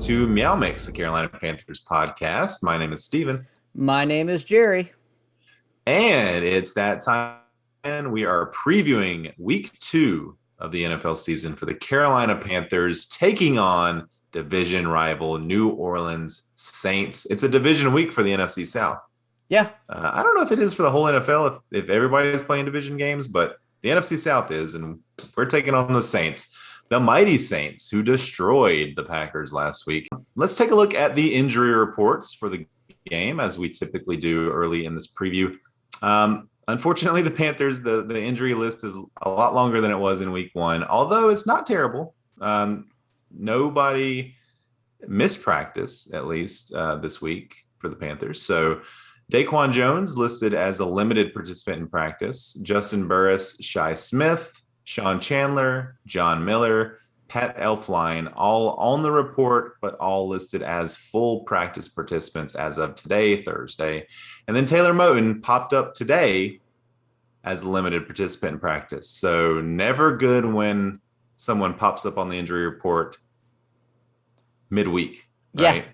to MeowMix, the Carolina Panthers podcast. My name is Steven. My name is Jerry. And it's that time, and we are previewing week 2 of the NFL season for the Carolina Panthers, taking on division rival New Orleans Saints. It's a division week for the NFC South. Yeah. I don't know if it is for the whole NFL, if everybody is playing division games, but the NFC South is, and we're taking on the Saints. The mighty Saints, who destroyed the Packers last week. Let's take a look at the injury reports for the game, as we typically do early in this preview. Unfortunately, the Panthers, the injury list is a lot longer than it was in week 1, although it's not terrible. Nobody missed practice, at least this week for the Panthers. So Daquan Jones listed as a limited participant in practice. Justin Burris, Shi Smith, Sean Chandler, John Miller, Pat Elflein, all on the report, but all listed as full practice participants as of today, Thursday. And then Taylor Moton popped up today as a limited participant in practice. So never good when someone pops up on the injury report midweek, right?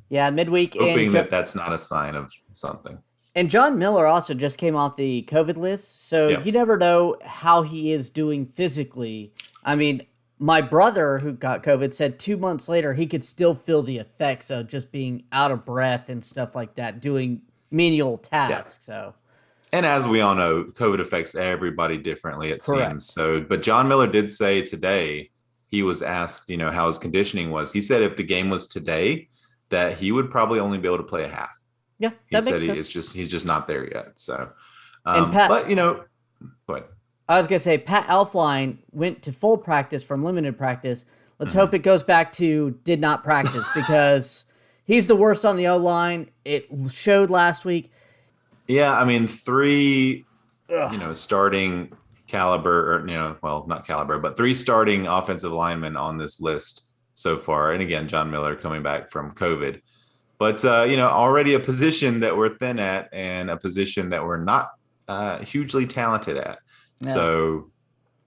Yeah, midweek. Hoping that that's not a sign of something. And John Miller also just came off the COVID list, so you never know how he is doing physically. I mean, my brother who got COVID said 2 months later he could still feel the effects of just being out of breath and stuff like that, doing menial tasks. So, and as we all know, COVID affects everybody differently, it seems. So, but John Miller did say today, he was asked, how his conditioning was. He said if the game was today, that he would probably only be able to play a half. Yeah, that makes sense. He's just not there yet. So, and Pat, but go ahead. I was gonna say Pat Elflein went to full practice from limited practice. Let's hope it goes back to did not practice because he's the worst on the O-line. It showed last week. Yeah, I mean 3, starting caliber, or well, not caliber, but 3 starting offensive linemen on this list so far. And again, John Miller coming back from COVID. But, already a position that we're thin at and a position that we're not hugely talented at. No. So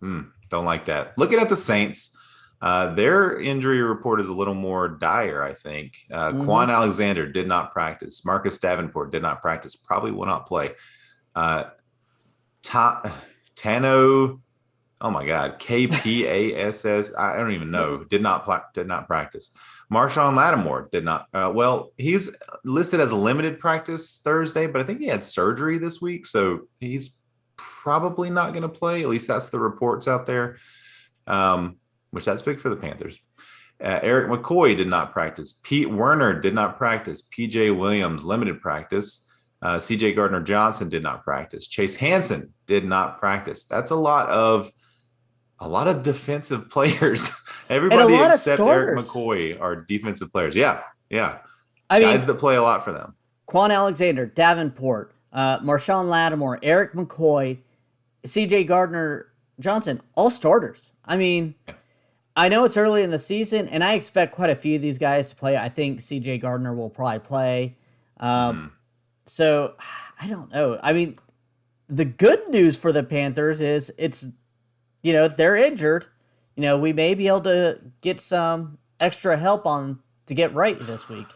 don't like that. Looking at the Saints, their injury report is a little more dire, I think. Quan Alexander did not practice. Marcus Davenport did not practice. Probably will not play. Tano, oh my God, KPASS, I don't even know, did not practice. Marshawn Lattimore did not. He's listed as a limited practice Thursday, but I think he had surgery this week, so he's probably not going to play. At least that's the reports out there, which that's big for the Panthers. Eric McCoy did not practice. Pete Werner did not practice. PJ Williams, limited practice. CJ Gardner-Johnson did not practice. Chase Hansen did not practice. That's a lot of defensive players. Everybody except Eric McCoy are defensive players. Yeah. Guys that play a lot for them. Quan Alexander, Davenport, Marshawn Lattimore, Eric McCoy, CJ Gardner-Johnson, all starters. I mean, I know it's early in the season, and I expect quite a few of these guys to play. I think CJ Gardner will probably play. So, I don't know. I mean, the good news for the Panthers is they're injured. We may be able to get some extra help to get right this week.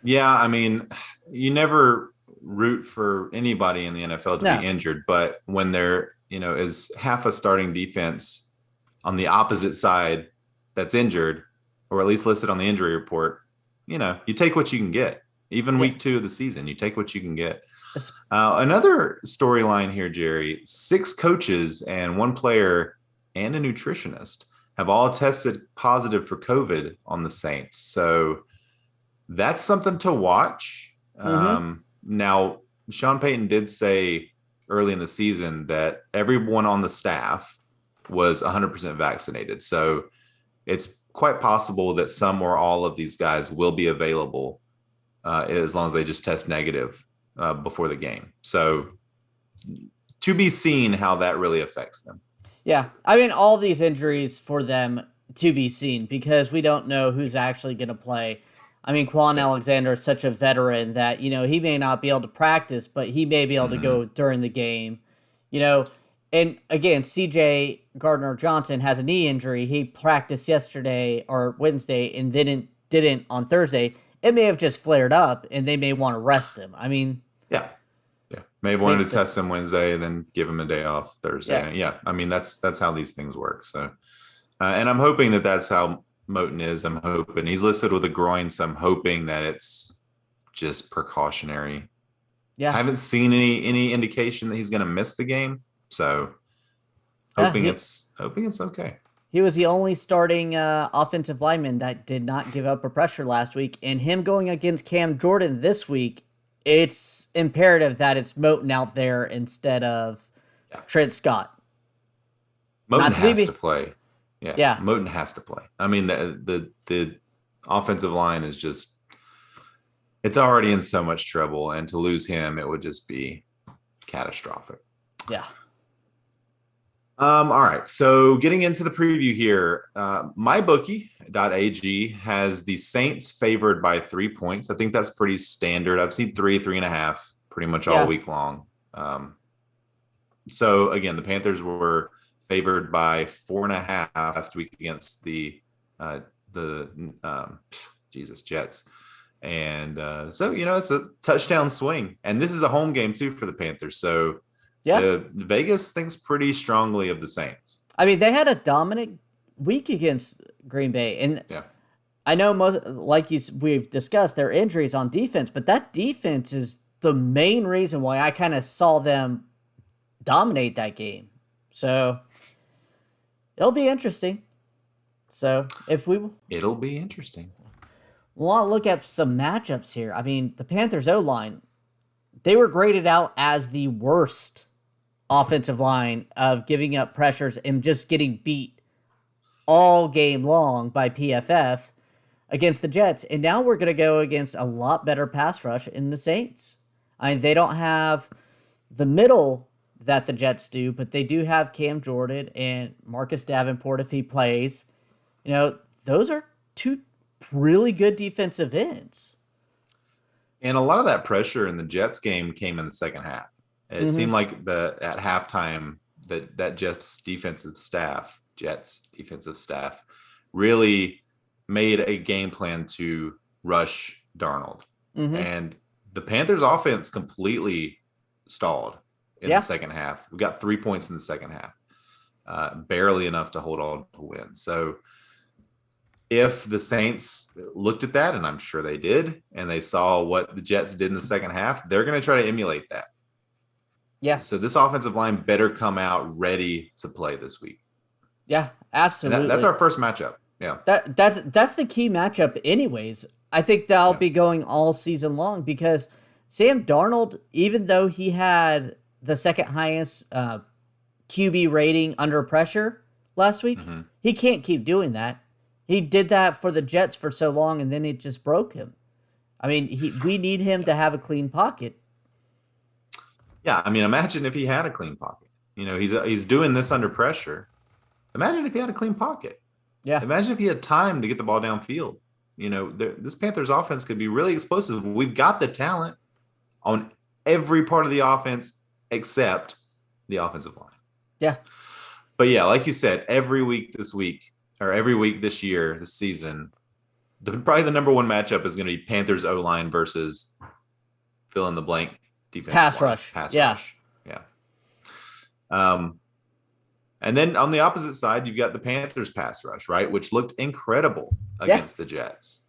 Yeah, I mean, you never root for anybody in the NFL to be injured, but when there, is half a starting defense on the opposite side that's injured, or at least listed on the injury report, you take what you can get. Even week 2 of the season, you take what you can get. Another storyline here, Jerry, 6 coaches and 1 player and a nutritionist have all tested positive for COVID on the Saints. So that's something to watch. Now, Sean Payton did say early in the season that everyone on the staff was 100% vaccinated. So it's quite possible that some or all of these guys will be available as long as they just test negative before the game. So to be seen how that really affects them. Yeah, I mean, all these injuries for them to be seen because we don't know who's actually going to play. I mean, Quan Alexander is such a veteran that, he may not be able to practice, but he may be able to go during the game. And again, CJ Gardner Johnson has a knee injury. He practiced yesterday or Wednesday and didn't on Thursday. It may have just flared up and they may want to rest him. I mean, Yeah. Yeah. Maybe wanted makes to test sense. him Wednesday and then give him a day off Yeah. Thursday. Yeah. I mean, that's how these things work. So, and I'm hoping that that's how Moton is. I'm hoping he's listed with a groin. So I'm hoping that it's just precautionary. I Yeah. haven't seen any indication that he's going to miss the game. So Yeah. hoping it's okay. He was the only starting offensive lineman that did not give up a pressure last week. And him going against Cam Jordan this week, it's imperative that it's Moton out there instead of Yeah. Trent Scott. Moton Not to has to be. play. Yeah. Yeah. Moton has to play. I mean, the offensive line is just, it's already in so much trouble. And to lose him, it would just be catastrophic. Yeah. All right. So getting into the preview here, mybookie.ag has the Saints favored by 3 points. I think that's pretty standard. I've seen 3.5 pretty much all week long. So again, the Panthers were favored by 4.5 last week against the Jets. And so, it's a touchdown swing. And this is a home game too for the Panthers. So Yeah. Vegas thinks pretty strongly of the Saints. I mean, they had a dominant week against Green Bay. And Yeah. I know we've discussed their injuries on defense, but that defense is the main reason why I kind of saw them dominate that game. So it'll be interesting. So it'll be interesting. We want to look at some matchups here. I mean, the Panthers O-line, they were graded out as the worst offensive line of giving up pressures and just getting beat all game long by PFF against the Jets. And now we're going to go against a lot better pass rush in the Saints. I mean, they don't have the middle that the Jets do, but they do have Cam Jordan and Marcus Davenport if he plays. Those are two really good defensive ends. And a lot of that pressure in the Jets game came in the second half. It seemed like at halftime that Jets defensive staff really made a game plan to rush Darnold. And the Panthers offense completely stalled in the second half. We got 3 points in the second half, barely enough to hold on to win. So if the Saints looked at that, and I'm sure they did, and they saw what the Jets did in the second half, they're going to try to emulate that. Yeah. So this offensive line better come out ready to play this week. Yeah, absolutely. That's our first matchup. Yeah. That's the key matchup anyways. I think that'll be going all season long because Sam Darnold, even though he had the second highest QB rating under pressure last week, he can't keep doing that. He did that for the Jets for so long, and then it just broke him. I mean, we need him to have a clean pocket. Yeah, I mean, imagine if he had a clean pocket. He's doing this under pressure. Imagine if he had a clean pocket. Yeah. Imagine if he had time to get the ball downfield. This Panthers offense could be really explosive. We've got the talent on every part of the offense except the offensive line. Yeah. But yeah, like you said, every week this year, this season, probably the number one matchup is going to be Panthers O-line versus fill in the blank defense. Pass rush. Yeah. And then on the opposite side, you've got the Panthers pass rush, right? Which looked incredible against the Jets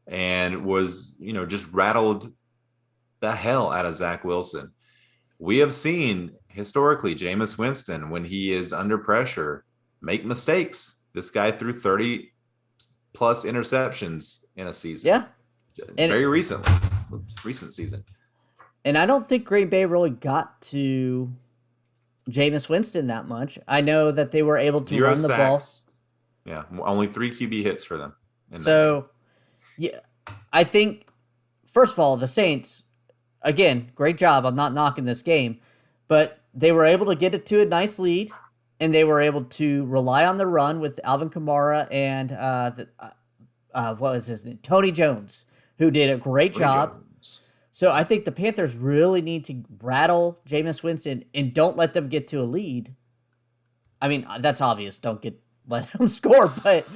and was, just rattled the hell out of Zach Wilson. We have seen historically Jameis Winston, when he is under pressure, make mistakes. This guy threw 30 plus interceptions in a season. Yeah. Very recent season. And I don't think Green Bay really got to Jameis Winston that much. I know that they were able to run the ball. Yeah, only 3 QB hits for them. So, yeah, I think, first of all, the Saints, again, great job. I'm not knocking this game, but they were able to get it to a nice lead, and they were able to rely on the run with Alvin Kamara and what was his name? Tony Jones, who did a great job. So I think the Panthers really need to rattle Jameis Winston and don't let them get to a lead I mean, that's obvious. Don't let him score, but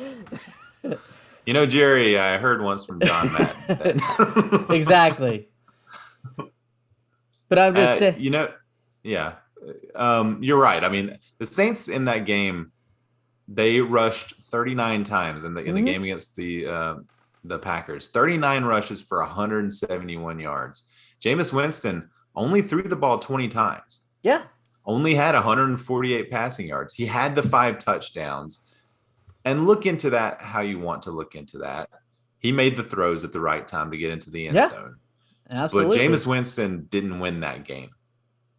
Jerry, I heard once from John Madden. Exactly. But I'm just saying. Yeah. You're right. I mean, the Saints in that game, they rushed 39 times in the game against the Packers. 39 rushes for 171 yards. Jameis Winston only threw the ball 20 times. Yeah. Only had 148 passing yards. He had the 5 touchdowns. And look into that how you want to look into that. He made the throws at the right time to get into the end zone. Absolutely. But Jameis Winston didn't win that game.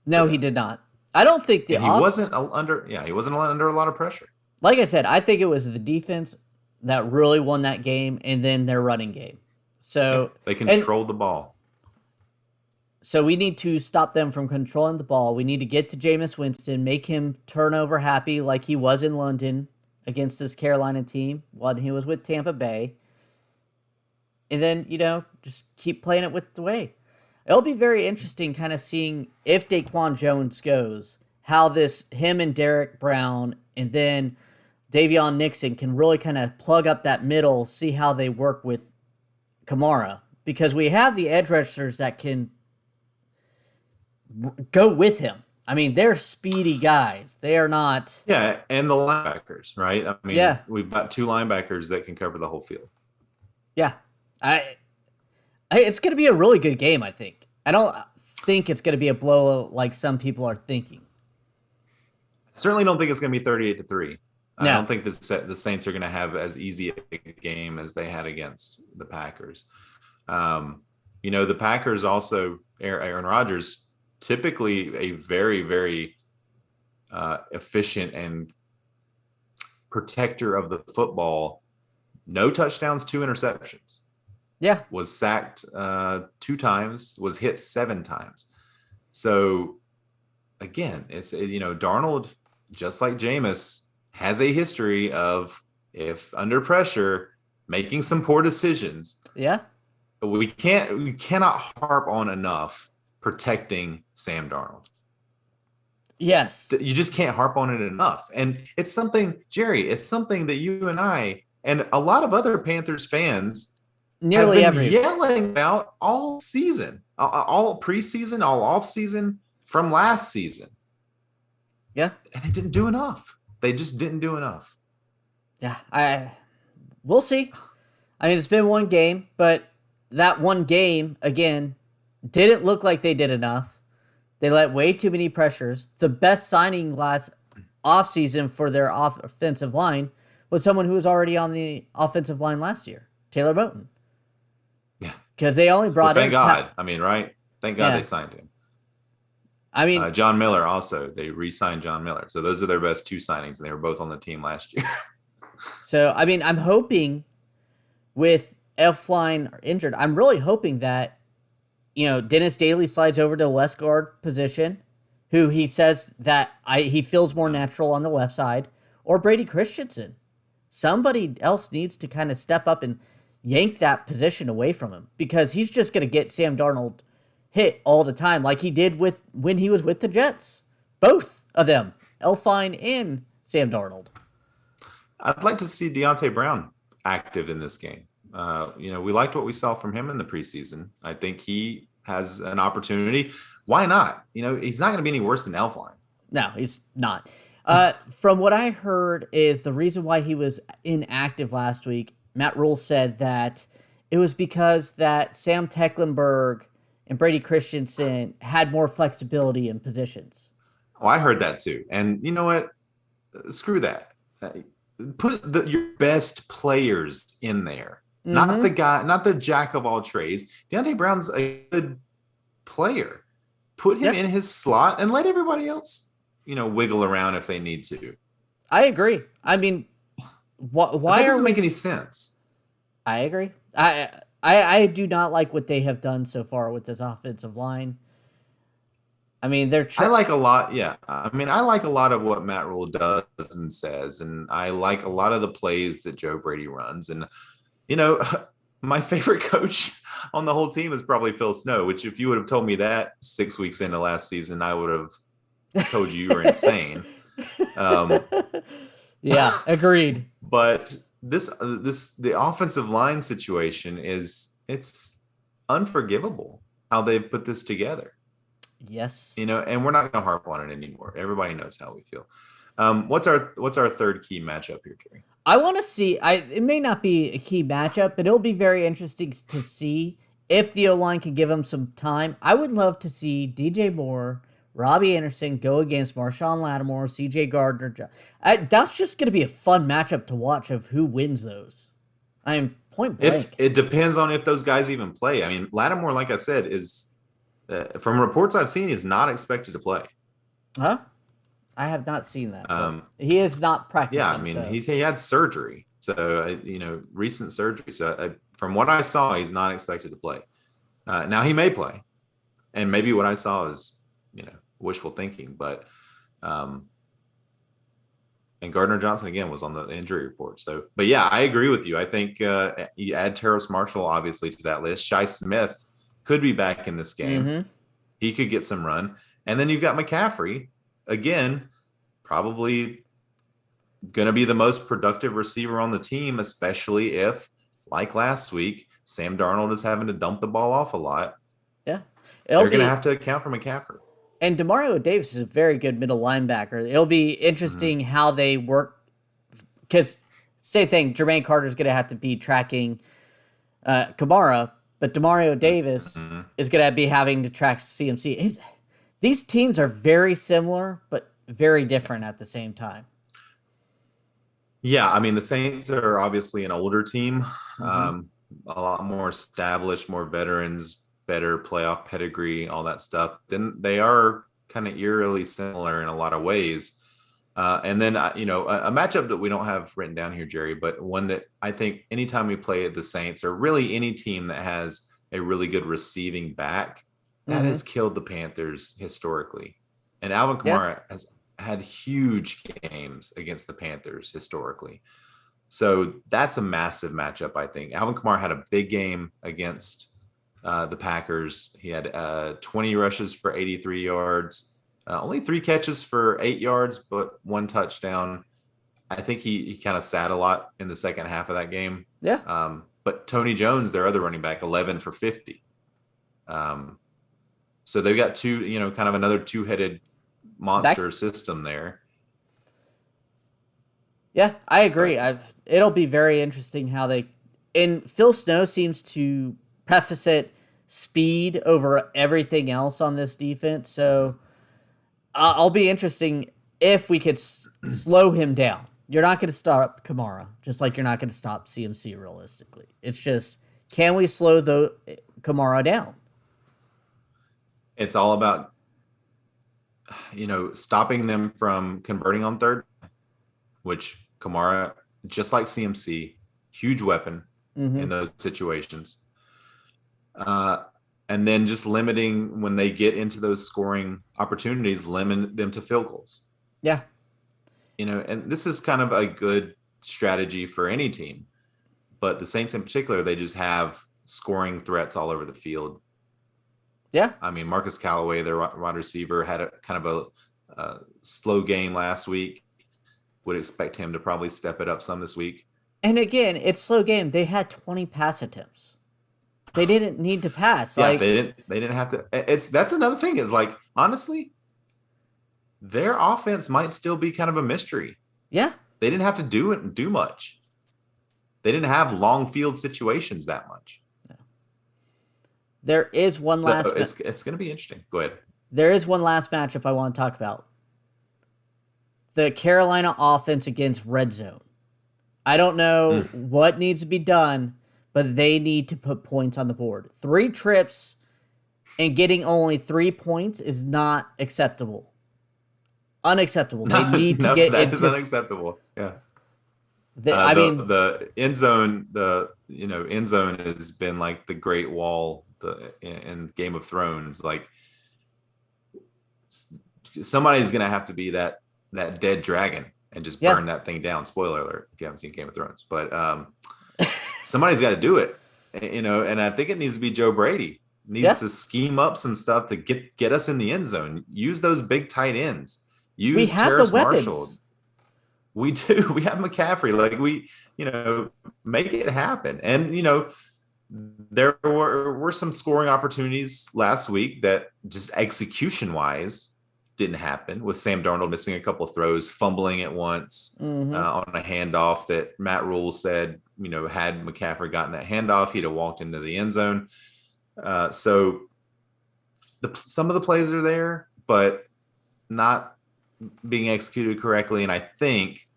No, he did not. I don't think he wasn't under a lot of pressure. Like I said, I think it was the defense that really won that game, and then their running game. So they controlled the ball. So we need to stop them from controlling the ball. We need to get to Jameis Winston, make him turnover happy like he was in London against this Carolina team when he was with Tampa Bay. And then, just keep playing it with the way. It'll be very interesting kind of seeing if Daquan Jones goes, how him and Derek Brown and then Davion Nixon can really kind of plug up that middle, see how they work with Kamara. Because we have the edge rushers that can go with him. I mean, they're speedy guys. They are not. Yeah, and the linebackers, right? I mean, we've got 2 linebackers that can cover the whole field. Yeah. It's going to be a really good game, I think. I don't think it's going to be a blowout like some people are thinking. I certainly don't think it's going to be 38-3. No. I don't think the Saints are going to have as easy a game as they had against the Packers. The Packers also, Aaron Rodgers, typically a very, very efficient and protector of the football. No touchdowns, 2 interceptions. Yeah. Was sacked 2 times, was hit 7 times. So, again, it's, Darnold, just like Jameis, has a history of, if under pressure, making some poor decisions. Yeah. But we cannot harp on enough protecting Sam Darnold. Yes. You just can't harp on it enough. And it's something, Jerry, that you and I and a lot of other Panthers fans nearly have been yelling about all season, all preseason, all off season from last season. Yeah. And they didn't do enough. They just didn't do enough. Yeah. We'll see. I mean, it's been one game, but that one game, again, didn't look like they did enough. They let way too many pressures. The best signing last offseason for their offensive line was someone who was already on the offensive line last year, Taylor Moton. Yeah. Because they only brought in... Thank God. Right? Thank God they signed him. I mean... John Miller also. They re-signed John Miller. So those are their best 2 signings, and they were both on the team last year. So, I mean, I'm hoping with Elflein injured, I'm really hoping that, Dennis Daly slides over to the left guard position, who he says that he feels more natural on the left side, or Brady Christensen. Somebody else needs to kind of step up and yank that position away from him, because he's just going to get Sam Darnold hit all the time, like he did when he was with the Jets. Both of them, Elflein and Sam Darnold. I'd like to see Deontay Brown active in this game. We liked what we saw from him in the preseason. I think he has an opportunity. Why not? He's not going to be any worse than Elflein. No, he's not. From what I heard is the reason why he was inactive last week, Matt Rule said that it was because that Sam Tecklenburg and Brady Christensen had more flexibility in positions. Oh, I heard that too. And you know what? Screw that. Put your best players in there. Not the jack of all trades. Deontay Brown's a good player. Put him in his slot and let everybody else, wiggle around if they need to. I agree. I mean, why that doesn't make any sense. I agree. I do not like what they have done so far with this offensive line. I mean, I like a lot. Yeah. I mean, I like a lot of what Matt Rule does and says, and I like a lot of the plays that Joe Brady runs. And, my favorite coach on the whole team is probably Phil Snow, which if you would have told me that 6 weeks into last season, I would have told you were insane. Um, Yeah, agreed. but the offensive line situation it's unforgivable how they put this together. Yes. And we're not going to harp on it anymore. Everybody knows how we feel. What's our third key matchup here, Jerry? I want to see. It may not be a key matchup, but it'll be very interesting to see if the O line can give him some time. I would love to see DJ Moore, Robbie Anderson go against Marshawn Lattimore, CJ Gardner. That's just going to be a fun matchup to watch of who wins those. I am point If blank. it depends on if those guys even play. I mean, Lattimore, like I said, is from reports I've seen, is not expected to play. Huh? I have not seen that. He is not practicing. Yeah, I mean, so. he had surgery, so recent surgery. So from what I saw, he's not expected to play. Now he may play, and maybe what I saw is wishful thinking, but and Gardner Johnson again was on the injury report. So, but yeah, I agree with you. I think you add Terrace Marshall obviously to that list. Shi Smith could be back in this game. Mm-hmm. He could get some run, and then you've got McCaffrey again, probably going to be the most productive receiver on the team, especially if, like last week, Sam Darnold is having to dump the ball off a lot. Yeah. They're going to have to account for McCaffrey. And Demario Davis is a very good middle linebacker. It'll be interesting how they work, because same thing, Jermaine Carter's going to have to be tracking Kamara, but Demario Davis is going to be having to track CMC. These teams are very similar, but very different at the same time. Yeah, I mean, the Saints are obviously an older team, a lot more established, more veterans, better playoff pedigree, all that stuff. Then they are kind of eerily similar in a lot of ways. And then, a matchup that we don't have written down here, Jerry, but one that I think anytime we play the Saints, or really any team that has a really good receiving back, that has killed the Panthers historically. And Alvin Kamara has had huge games against the Panthers historically. So that's a massive matchup, I think. Alvin Kamara had a big game against the Packers. He had 20 rushes for 83 yards, only 3 catches for 8 yards, but 1 touchdown. I think he kind of sat a lot in the second half of that game. Yeah. But Tony Jones, their other running back, 11 for 50. So they've got kind of another two-headed monster system there. Yeah, I agree. It'll be very interesting how they. And Phil Snow seems to preface it speed over everything else on this defense. So I'll be interesting if we could slow him down. You're not going to stop Kamara, just like you're not going to stop CMC realistically. It's just, can we slow Kamara down? It's all about, stopping them from converting on third, which Kamara, just like CMC, huge weapon in those situations. And then just limiting when they get into those scoring opportunities, limit them to field goals. Yeah. And this is kind of a good strategy for any team, but the Saints in particular, they just have scoring threats all over the field. Yeah. I mean, Marcus Callaway, their wide receiver, had a kind of a slow game last week. Would expect him to probably step it up some this week. And again, it's slow game. They had 20 pass attempts. They didn't need to pass. Yeah, they didn't have to. That's another thing is, like, honestly, their offense might still be kind of a mystery. Yeah. They didn't have to do much. They didn't have long field situations that much. No. There is one last. It's going to be interesting. Go ahead. There is one last matchup I want to talk about. The Carolina offense against red zone. I don't know what needs to be done, but they need to put points on the board. 3 trips and getting only 3 points is not acceptable. Unacceptable. They need to get that is unacceptable. Yeah. The end zone, end zone has been like the Great Wall in Game of Thrones. Like, somebody's gonna have to be that dead dragon and just burn that thing down. Spoiler alert if you haven't seen Game of Thrones, but somebody's got to do it. And I think it needs to be Joe Brady. Needs to scheme up some stuff to get us in the end zone. Use those big tight ends. We Use have the Terrace Marshall. weapons. We do. We have McCaffrey. Like make it happen. And there were some scoring opportunities last week that just execution wise didn't happen, with Sam Darnold missing a couple of throws, fumbling at once on a handoff that Matt Rule said, had McCaffrey gotten that handoff, he'd have walked into the end zone. So some of the plays are there, but not being executed correctly. And I think,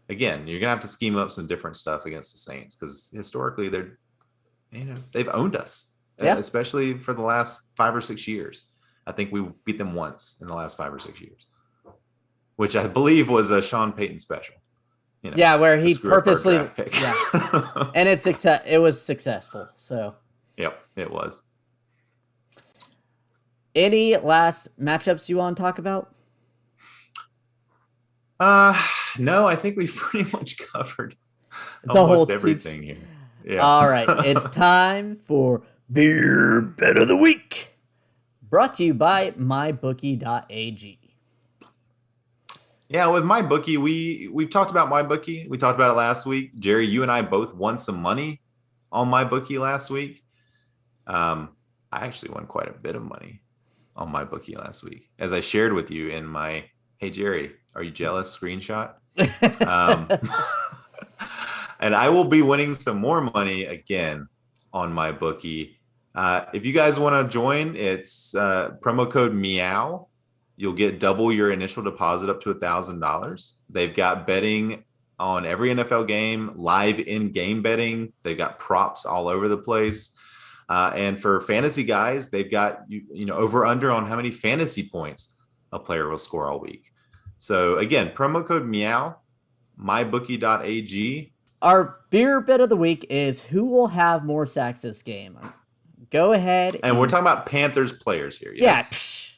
again, you're gonna have to scheme up some different stuff against the Saints, because historically they've owned us, especially for the last 5 or 6 years. I think we beat them once in the last 5 or 6 years, which I believe was a Sean Payton special. Where he purposely, and it was successful. So, yep, it was. Any last matchups you want to talk about? No, I think we've pretty much covered almost everything here. Yeah. All right, it's time for Beer Bet of the Week, brought to you by mybookie.ag. Yeah, with MyBookie, we've talked about MyBookie. We talked about it last week. Jerry, you and I both won some money on MyBookie last week. I actually won quite a bit of money on MyBookie last week, as I shared with you in my "Hey Jerry, are you jealous?" screenshot. And I will be winning some more money again on MyBookie. If you guys want to join, it's promo code Meow. You'll get double your initial deposit up to $1,000. They've got betting on every NFL game, live in-game betting. They've got props all over the place. And for fantasy guys, they've got over under on how many fantasy points a player will score all week. So again, promo code Meow, mybookie.ag. Our beer bet of the week is who will have more sacks this game. Go ahead. And we're talking about Panthers players here. Yes?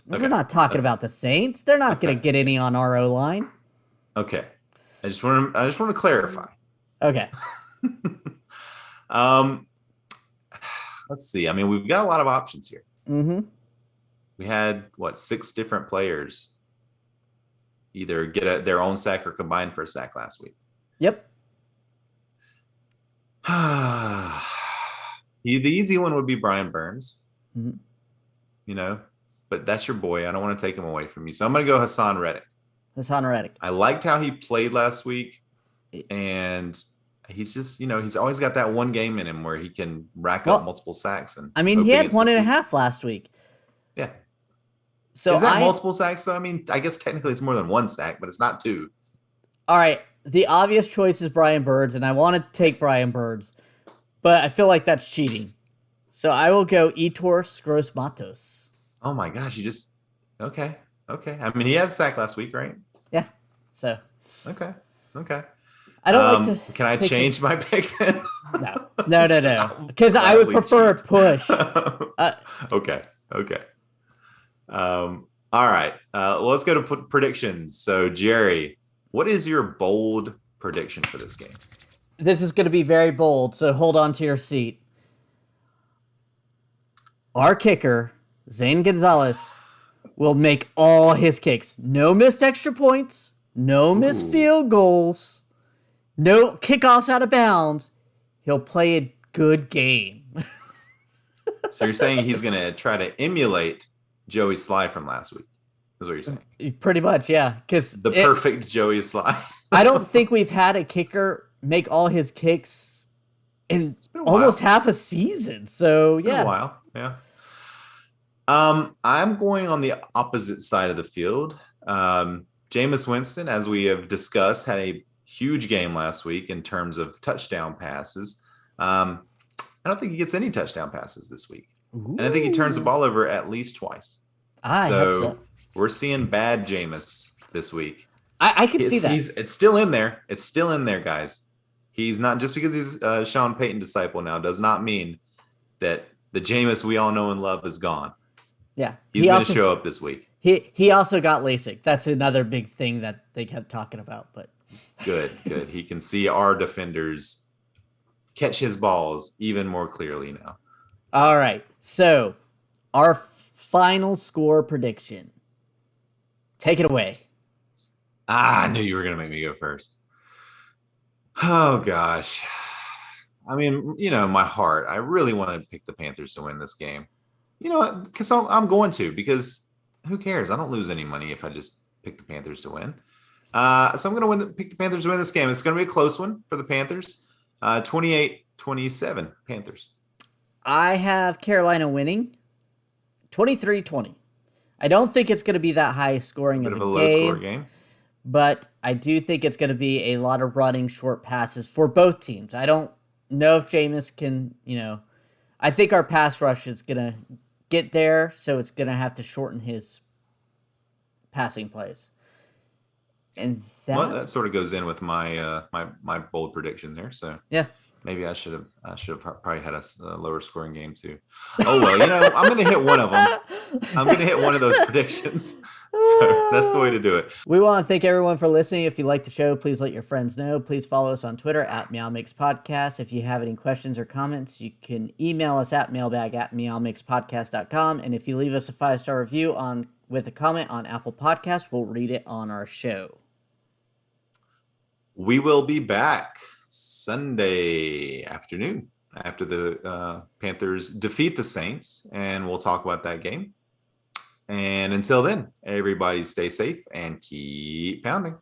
Yeah. We're not talking about the Saints. They're not going to get any on our O-line. Okay. I just want to clarify. Okay. Let's see. I mean, we've got a lot of options here. Mm-hmm. We had 6 different players either get their own sack or combine for a sack last week. Yep. The easy one would be Brian Burns. Mm-hmm. But that's your boy. I don't want to take him away from you. So I'm going to go Hassan Reddick. Hassan Reddick. I liked how he played last week. And he's just, he's always got that one game in him where he can rack up multiple sacks. And he had 1.5 last week. Yeah. So is that multiple sacks, though? I mean, I guess technically it's more than 1 sack, but it's not 2. All right. The obvious choice is Brian Burns, and I want to take Brian Burns, but I feel like that's cheating. So I will go Ettors Gross-Matos. Oh my gosh, okay. I mean, he had a sack last week, right? Yeah. So. Okay. I don't like to. Can I change my pick then? No. Because I would prefer a push. Okay. All right. Let's go to predictions. So, Jerry, what is your bold prediction for this game? This is going to be very bold, so hold on to your seat. Our kicker, Zane Gonzalez, will make all his kicks. No missed extra points, no missed field goals, no kickoffs out of bounds. He'll play a good game. So you're saying he's going to try to emulate Joey Sly from last week? Is what you're saying? Pretty much, yeah. The perfect Joey Sly. I don't think we've had a kicker make all his kicks in almost half a season. So, it's been a while, yeah. I'm going on the opposite side of the field. Jameis Winston, as we have discussed, had a huge game last week in terms of touchdown passes. I don't think he gets any touchdown passes this week. Ooh. And I think he turns the ball over at least twice. I hope so. We're seeing bad Jameis this week. I can see that. It's still in there. It's still in there, guys. He's not, just because he's a Sean Payton disciple now, does not mean that the Jameis we all know and love is gone. Yeah. He's going to show up this week. He also got LASIK. That's another big thing that they kept talking about. But Good. He can see our defenders catch his balls even more clearly now. All right. So, our final score prediction. Take it away. I knew you were going to make me go first. Oh, gosh. I mean, my heart, I really want to pick the Panthers to win this game. You know what? Because I'm going to, because who cares? I don't lose any money if I just pick the Panthers to win. So I'm going to pick the Panthers to win this game. It's going to be a close one for the Panthers. 28-27 Panthers. I have Carolina winning 23-20. I don't think it's going to be that high scoring A bit of of a a game, low-score game. but I do think it's going to be a lot of running short passes for both teams. I don't know if Jameis can, I think our pass rush is going to get there, so it's going to have to shorten his passing plays. And that sort of goes in with my my bold prediction there. So yeah, maybe I should have probably had a lower scoring game too. Oh well, I'm going to hit one of them. I'm going to hit one of those predictions. So that's the way to do it. We want to thank everyone for listening. If you like the show, please let your friends know. Please follow us on Twitter at MeowMix Podcast. If you have any questions or comments, you can email us at mailbag@meowmixpodcast.com. And if you leave us a 5-star review with a comment on Apple Podcasts, we'll read it on our show. We will be back Sunday afternoon after the Panthers defeat the Saints, and we'll talk about that game. And until then, everybody stay safe and keep pounding.